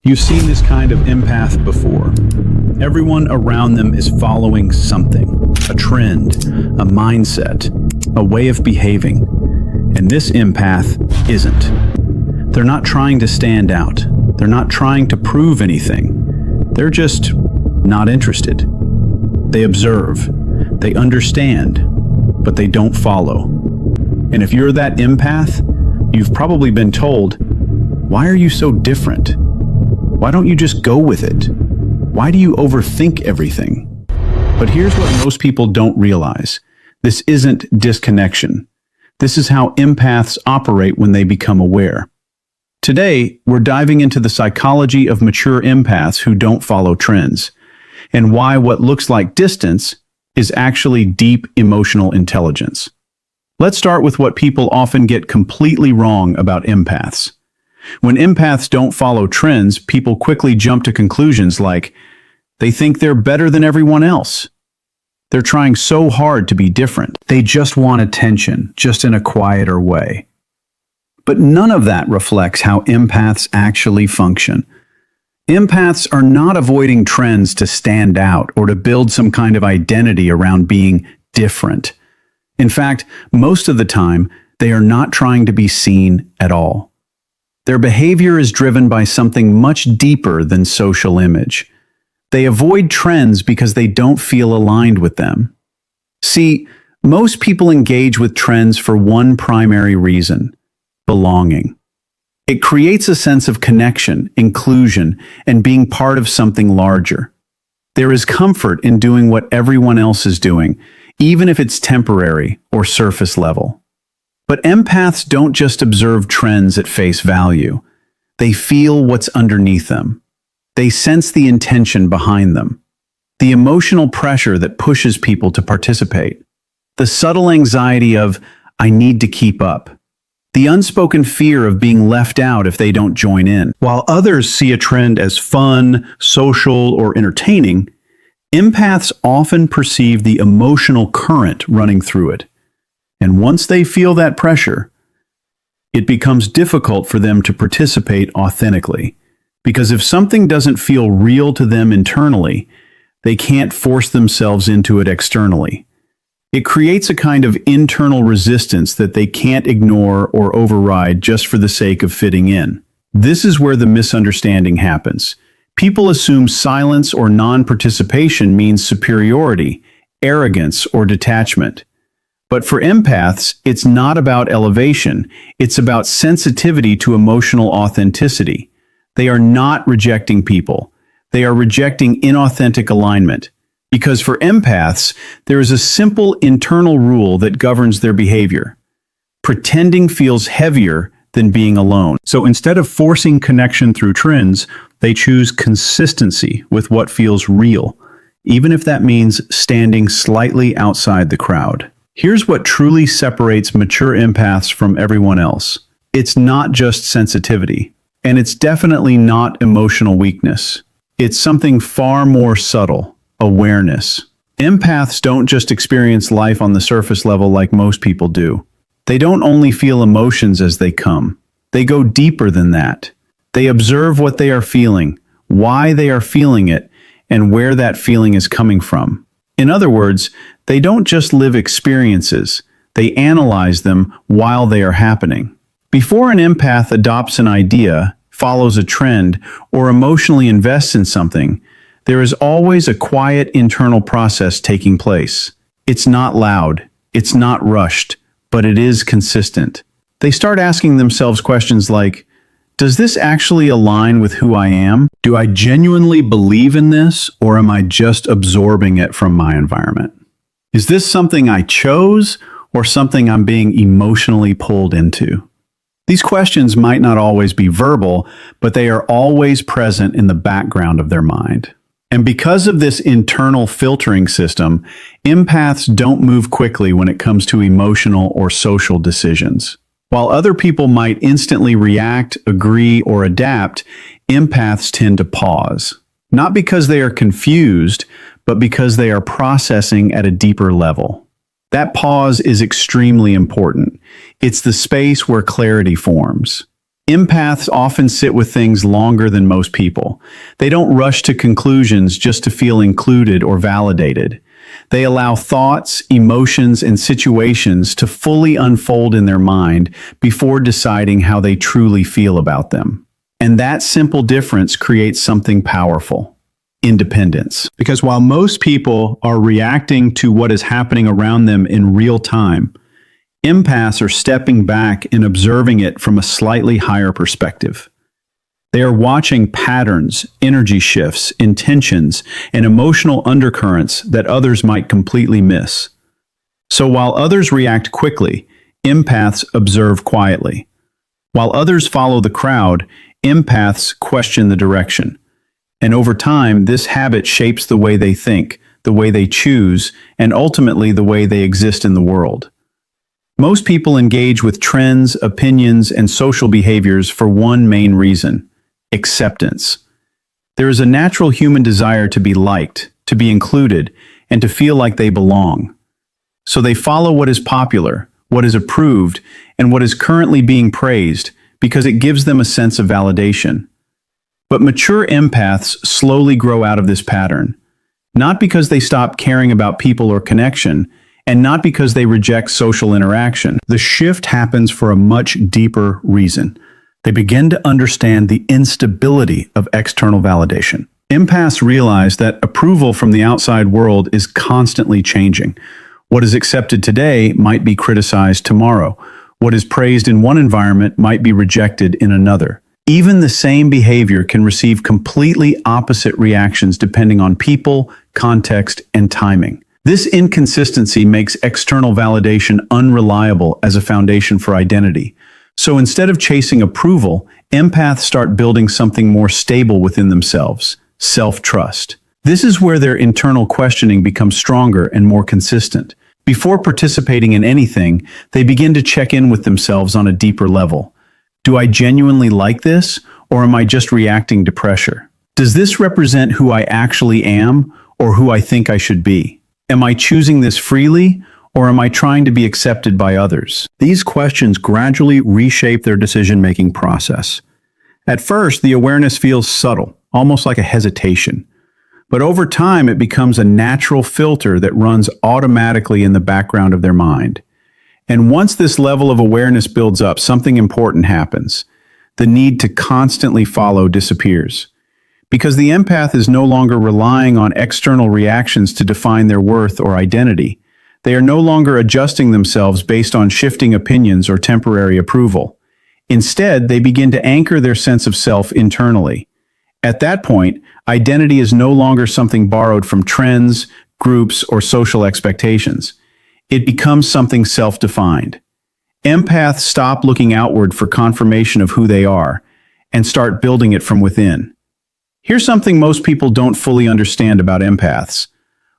You've seen this kind of empath before. Everyone around them is following something, a trend, a mindset, a way of behaving. And this empath isn't. They're not trying to stand out. They're not trying to prove anything. They're just not interested. They observe, they understand, but they don't follow. And if you're that empath, you've probably been told, "Why are you so different? Why don't you just go with it? Why do you overthink everything?" But here's what most people don't realize. This isn't disconnection. This is how empaths operate when they become aware. Today, we're diving into the psychology of mature empaths who don't follow trends, and why what looks like distance is actually deep emotional intelligence. Let's start with what people often get completely wrong about empaths. When empaths don't follow trends, people quickly jump to conclusions like, they think they're better than everyone else. They're trying so hard to be different. They just want attention, just in a quieter way. But none of that reflects how empaths actually function. Empaths are not avoiding trends to stand out or to build some kind of identity around being different. In fact, most of the time, they are not trying to be seen at all. Their behavior is driven by something much deeper than social image. They avoid trends because they don't feel aligned with them. See, most people engage with trends for one primary reason: belonging. It creates a sense of connection, inclusion, and being part of something larger. There is comfort in doing what everyone else is doing, even if it's temporary or surface level. But empaths don't just observe trends at face value. They feel what's underneath them. They sense the intention behind them, the emotional pressure that pushes people to participate, the subtle anxiety of, "I need to keep up," the unspoken fear of being left out if they don't join in. While others see a trend as fun, social, or entertaining, empaths often perceive the emotional current running through it. And once they feel that pressure, it becomes difficult for them to participate authentically. Because if something doesn't feel real to them internally, they can't force themselves into it externally. It creates a kind of internal resistance that they can't ignore or override just for the sake of fitting in. This is where the misunderstanding happens. People assume silence or non-participation means superiority, arrogance, or detachment. But for empaths, it's not about elevation. It's about sensitivity to emotional authenticity. They are not rejecting people. They are rejecting inauthentic alignment. Because for empaths, there is a simple internal rule that governs their behavior. Pretending feels heavier than being alone. So instead of forcing connection through trends, they choose consistency with what feels real, even if that means standing slightly outside the crowd. Here's what truly separates mature empaths from everyone else. It's not just sensitivity, and it's definitely not emotional weakness. It's something far more subtle: awareness. Empaths don't just experience life on the surface level like most people do. They don't only feel emotions as they come. They go deeper than that. They observe what they are feeling, why they are feeling it, and where that feeling is coming from. In other words, they don't just live experiences, they analyze them while they are happening. Before an empath adopts an idea, follows a trend, or emotionally invests in something, there is always a quiet internal process taking place. It's not loud, it's not rushed, but it is consistent. They start asking themselves questions like, does this actually align with who I am? Do I genuinely believe in this, or am I just absorbing it from my environment? Is this something I chose, or something I'm being emotionally pulled into? These questions might not always be verbal, but they are always present in the background of their mind. And because of this internal filtering system, empaths don't move quickly when it comes to emotional or social decisions. While other people might instantly react, agree, or adapt, empaths tend to pause. Not because they are confused, but because they are processing at a deeper level. That pause is extremely important. It's the space where clarity forms. Empaths often sit with things longer than most people. They don't rush to conclusions just to feel included or validated. They allow thoughts, emotions, and situations to fully unfold in their mind before deciding how they truly feel about them. And that simple difference creates something powerful: independence. Because while most people are reacting to what is happening around them in real time, empaths are stepping back and observing it from a slightly higher perspective. They are watching patterns, energy shifts, intentions, and emotional undercurrents that others might completely miss. So while others react quickly, empaths observe quietly. While others follow the crowd, empaths question the direction. And over time, this habit shapes the way they think, the way they choose, and ultimately the way they exist in the world. Most people engage with trends, opinions, and social behaviors for one main reason: acceptance. There is a natural human desire to be liked, to be included, and to feel like they belong. So they follow what is popular, what is approved, and what is currently being praised because it gives them a sense of validation. But mature empaths slowly grow out of this pattern, not because they stop caring about people or connection, and not because they reject social interaction. The shift happens for a much deeper reason. They begin to understand the instability of external validation. Empaths realize that approval from the outside world is constantly changing. What is accepted today might be criticized tomorrow. What is praised in one environment might be rejected in another. Even the same behavior can receive completely opposite reactions depending on people, context, and timing. This inconsistency makes external validation unreliable as a foundation for identity. So instead of chasing approval, empaths start building something more stable within themselves: self-trust. This is where their internal questioning becomes stronger and more consistent. Before participating in anything, they begin to check in with themselves on a deeper level. Do I genuinely like this, or am I just reacting to pressure? Does this represent who I actually am, or who I think I should be? Am I choosing this freely, or am I trying to be accepted by others? These questions gradually reshape their decision-making process. At first, the awareness feels subtle, almost like a hesitation. But over time, it becomes a natural filter that runs automatically in the background of their mind. And once this level of awareness builds up, something important happens. The need to constantly follow disappears. Because the empath is no longer relying on external reactions to define their worth or identity. They are no longer adjusting themselves based on shifting opinions or temporary approval. Instead, they begin to anchor their sense of self internally. At that point, identity is no longer something borrowed from trends, groups, or social expectations. It becomes something self-defined. Empaths stop looking outward for confirmation of who they are and start building it from within. Here's something most people don't fully understand about empaths.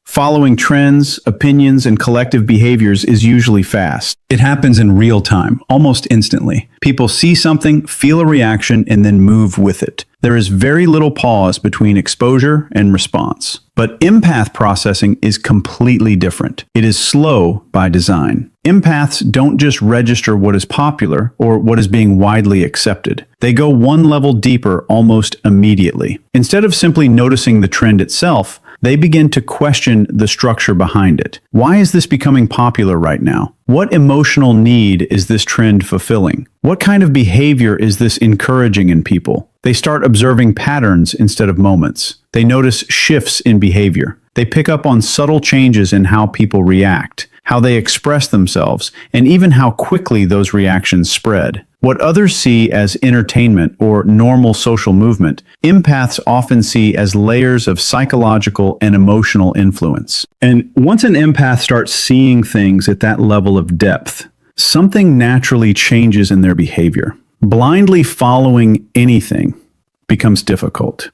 Following trends, opinions, and collective behaviors is usually fast. It happens in real time, almost instantly. People see something, feel a reaction, and then move with it. There is very little pause between exposure and response. But empath processing is completely different. It is slow by design. Empaths don't just register what is popular or what is being widely accepted. They go one level deeper almost immediately. Instead of simply noticing the trend itself, they begin to question the structure behind it. Why is this becoming popular right now? What emotional need is this trend fulfilling? What kind of behavior is this encouraging in people? They start observing patterns instead of moments. They notice shifts in behavior. They pick up on subtle changes in how people react, how they express themselves, and even how quickly those reactions spread. What others see as entertainment or normal social movement, empaths often see as layers of psychological and emotional influence. And once an empath starts seeing things at that level of depth, something naturally changes in their behavior. Blindly following anything becomes difficult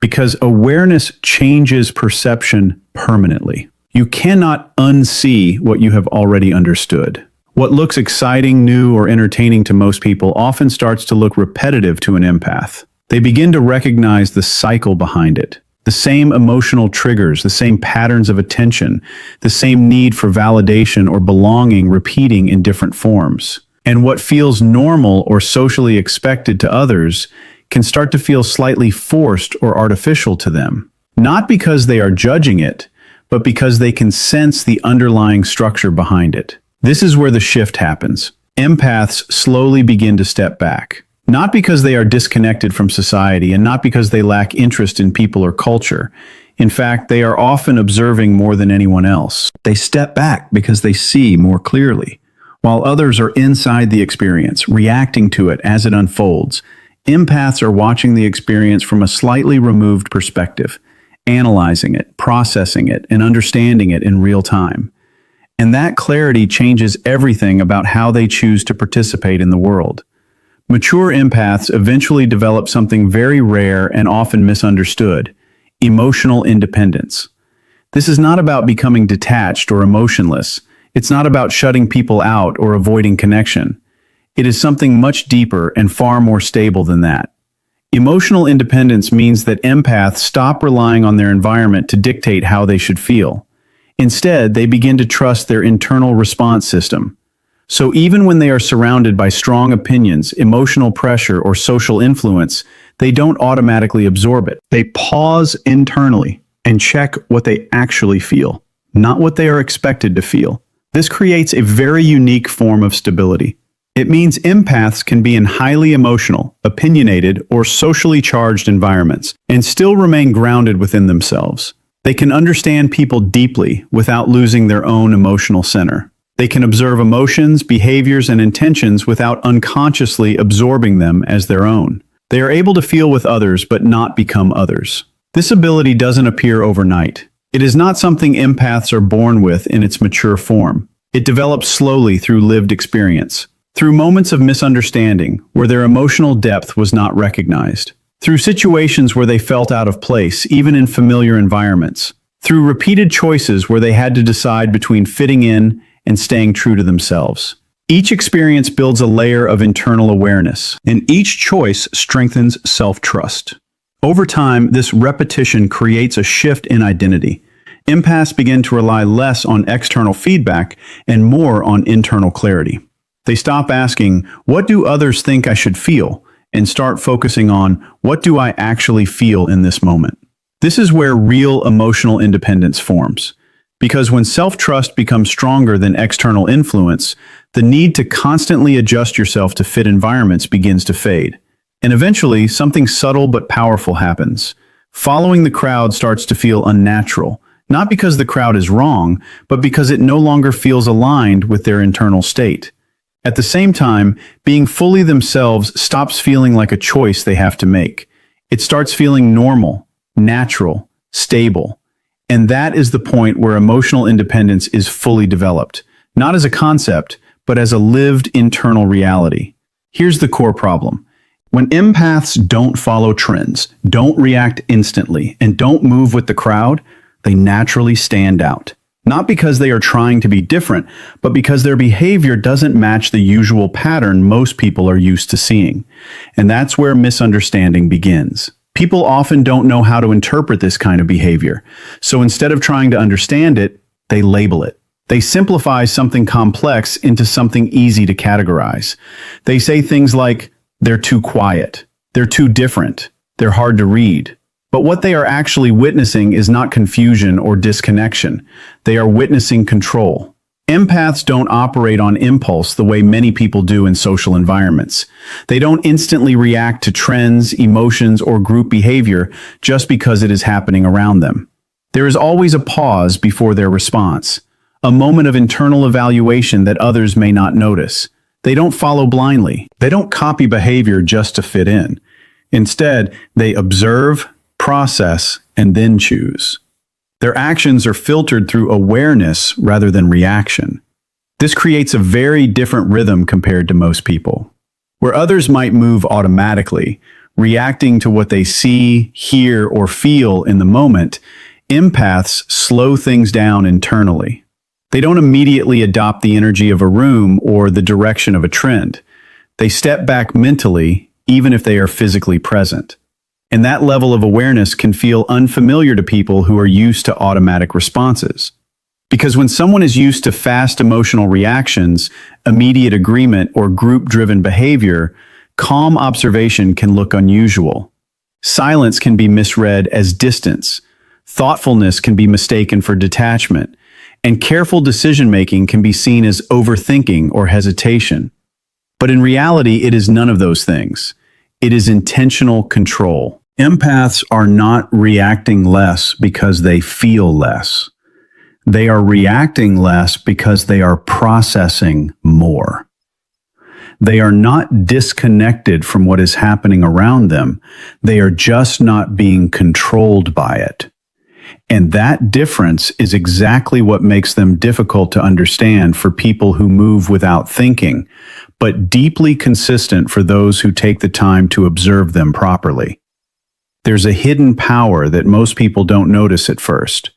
because awareness changes perception permanently. You cannot unsee what you have already understood. What looks exciting, new, or entertaining to most people often starts to look repetitive to an empath. They begin to recognize the cycle behind it. The same emotional triggers, the same patterns of attention, the same need for validation or belonging repeating in different forms. And what feels normal or socially expected to others can start to feel slightly forced or artificial to them. Not because they are judging it, but because they can sense the underlying structure behind it. This is where the shift happens. Empaths slowly begin to step back. Not because they are disconnected from society and not because they lack interest in people or culture. In fact, they are often observing more than anyone else. They step back because they see more clearly. While others are inside the experience, reacting to it as it unfolds, empaths are watching the experience from a slightly removed perspective, analyzing it, processing it, and understanding it in real time. And that clarity changes everything about how they choose to participate in the world. Mature empaths eventually develop something very rare and often misunderstood: emotional independence. This is not about becoming detached or emotionless. It's not about shutting people out or avoiding connection. It is something much deeper and far more stable than that. Emotional independence means that empaths stop relying on their environment to dictate how they should feel. Instead, they begin to trust their internal response system. So even when they are surrounded by strong opinions, emotional pressure, or social influence, they don't automatically absorb it. They pause internally and check what they actually feel, not what they are expected to feel. This creates a very unique form of stability. It means empaths can be in highly emotional, opinionated, or socially charged environments and still remain grounded within themselves. They can understand people deeply without losing their own emotional center. They can observe emotions, behaviors, and intentions without unconsciously absorbing them as their own. They are able to feel with others but not become others. This ability doesn't appear overnight. It is not something empaths are born with in its mature form. It develops slowly through lived experience, through moments of misunderstanding where their emotional depth was not recognized, through situations where they felt out of place, even in familiar environments, through repeated choices where they had to decide between fitting in and staying true to themselves. Each experience builds a layer of internal awareness, and each choice strengthens self-trust. Over time, this repetition creates a shift in identity. Empaths begin to rely less on external feedback and more on internal clarity. They stop asking, "What do others think I should feel?" and start focusing on, "What do I actually feel in this moment?" This is where real emotional independence forms. Because when self-trust becomes stronger than external influence, the need to constantly adjust yourself to fit environments begins to fade. And eventually, something subtle but powerful happens. Following the crowd starts to feel unnatural, not because the crowd is wrong, but because it no longer feels aligned with their internal state. At the same time, being fully themselves stops feeling like a choice they have to make. It starts feeling normal, natural, stable. And that is the point where emotional independence is fully developed, not as a concept, but as a lived internal reality. Here's the core problem. When empaths don't follow trends, don't react instantly, and don't move with the crowd, they naturally stand out. Not because they are trying to be different, but because their behavior doesn't match the usual pattern most people are used to seeing. And that's where misunderstanding begins. People often don't know how to interpret this kind of behavior, so instead of trying to understand it, they label it. They simplify something complex into something easy to categorize. They say things like, "They're too quiet," "They're too different," "They're hard to read." But what they are actually witnessing is not confusion or disconnection. They are witnessing control. Empaths don't operate on impulse the way many people do in social environments. They don't instantly react to trends, emotions, or group behavior just because it is happening around them. There is always a pause before their response, a moment of internal evaluation that others may not notice. They don't follow blindly. They don't copy behavior just to fit in. Instead, they observe, process, and then choose. Their actions are filtered through awareness rather than reaction. This creates a very different rhythm compared to most people. Where others might move automatically, reacting to what they see, hear, or feel in the moment, empaths slow things down internally. They don't immediately adopt the energy of a room or the direction of a trend. They step back mentally, even if they are physically present. And that level of awareness can feel unfamiliar to people who are used to automatic responses. Because when someone is used to fast emotional reactions, immediate agreement, or group-driven behavior, calm observation can look unusual. Silence can be misread as distance. Thoughtfulness can be mistaken for detachment. And careful decision-making can be seen as overthinking or hesitation. But in reality, it is none of those things. It is intentional control. Empaths are not reacting less because they feel less. They are reacting less because they are processing more. They are not disconnected from what is happening around them. They are just not being controlled by it. And that difference is exactly what makes them difficult to understand for people who move without thinking, but deeply consistent for those who take the time to observe them properly. There's a hidden power that most people don't notice at first.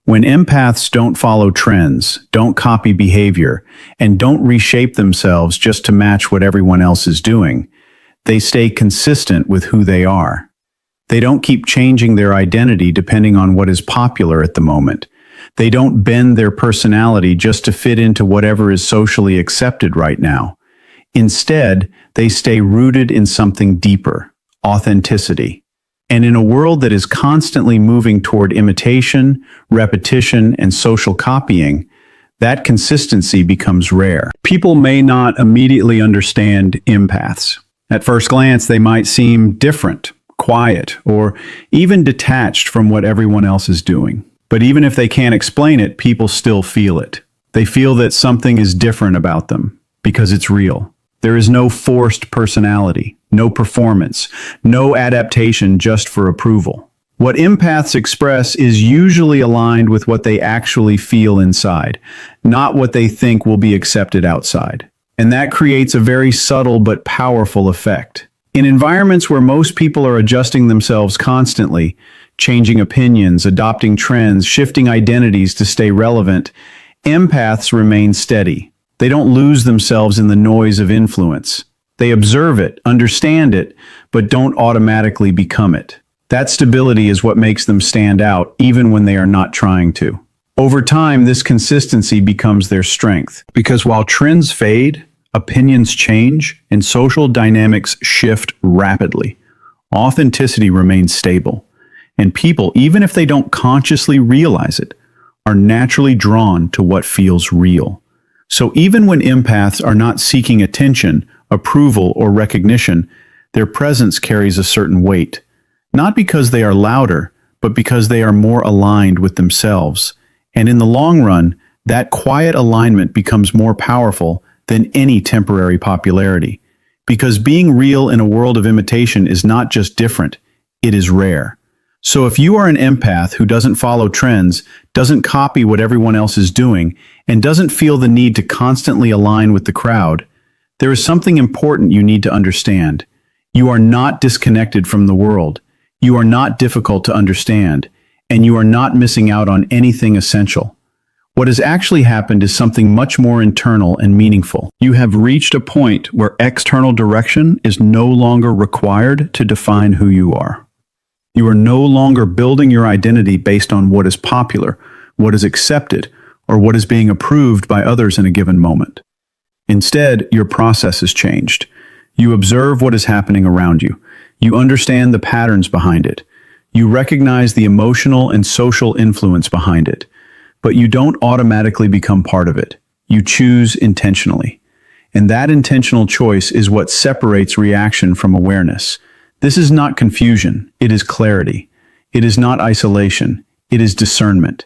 When empaths don't follow trends, don't copy behavior, and don't reshape themselves just to match what everyone else is doing, they stay consistent with who they are. They don't keep changing their identity depending on what is popular at the moment. They don't bend their personality just to fit into whatever is socially accepted right now. Instead, they stay rooted in something deeper, authenticity. And in a world that is constantly moving toward imitation, repetition, and social copying, that consistency becomes rare. People may not immediately understand empaths. At first glance, they might seem different, quiet, or even detached from what everyone else is doing. But even if they can't explain it, people still feel it. They feel that something is different about them because it's real. There is no forced personality, no performance, no adaptation just for approval. What empaths express is usually aligned with what they actually feel inside, not what they think will be accepted outside. And that creates a very subtle but powerful effect. In environments where most people are adjusting themselves constantly, changing opinions, adopting trends, shifting identities to stay relevant, empaths remain steady. They don't lose themselves in the noise of influence. They observe it, understand it, but don't automatically become it. That stability is what makes them stand out, even when they are not trying to. Over time, this consistency becomes their strength. Because while trends fade, opinions change, and social dynamics shift rapidly, authenticity remains stable. And people, even if they don't consciously realize it, are naturally drawn to what feels real. So even when empaths are not seeking attention, approval, or recognition, their presence carries a certain weight. Not because they are louder, but because they are more aligned with themselves. And in the long run, that quiet alignment becomes more powerful than any temporary popularity. Because being real in a world of imitation is not just different, it is rare. So if you are an empath who doesn't follow trends, doesn't copy what everyone else is doing, and doesn't feel the need to constantly align with the crowd, there is something important you need to understand. You are not disconnected from the world. You are not difficult to understand, and you are not missing out on anything essential. What has actually happened is something much more internal and meaningful. You have reached a point where external direction is no longer required to define who you are. You are no longer building your identity based on what is popular, what is accepted, or what is being approved by others in a given moment. Instead, your process has changed. You observe what is happening around you. You understand the patterns behind it. You recognize the emotional and social influence behind it. But you don't automatically become part of it. You choose intentionally. And that intentional choice is what separates reaction from awareness. This is not confusion, it is clarity. It is not isolation, it is discernment.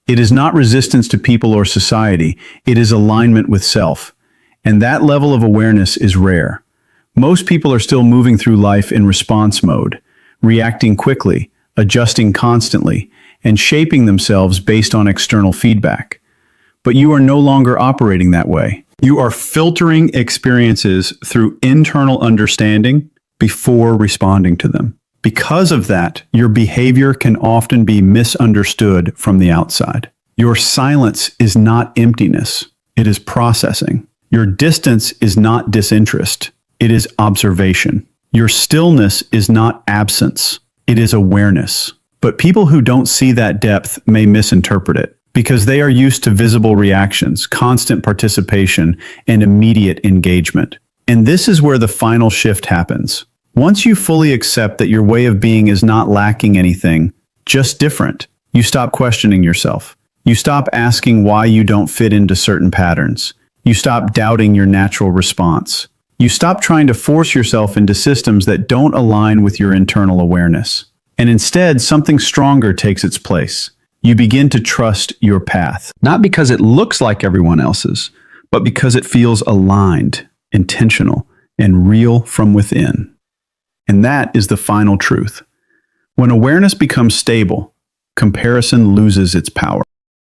It is not resistance to people or society, it is alignment with self. And that level of awareness is rare. Most people are still moving through life in response mode, reacting quickly, adjusting constantly, and shaping themselves based on external feedback. But you are no longer operating that way. You are filtering experiences through internal understanding before responding to them. Because of that, your behavior can often be misunderstood from the outside. Your silence is not emptiness, it is processing. Your distance is not disinterest, it is observation. Your stillness is not absence, it is awareness. But people who don't see that depth may misinterpret it. because they are used to visible reactions, constant participation, and immediate engagement. And this is where the final shift happens. Once you fully accept that your way of being is not lacking anything, just different, you stop questioning yourself. You stop asking why you don't fit into certain patterns. You stop doubting your natural response. You stop trying to force yourself into systems that don't align with your internal awareness. And instead, something stronger takes its place. You begin to trust your path. Not because it looks like everyone else's, but because it feels aligned, intentional, and real from within. And that is the final truth. When awareness becomes stable, comparison loses its power.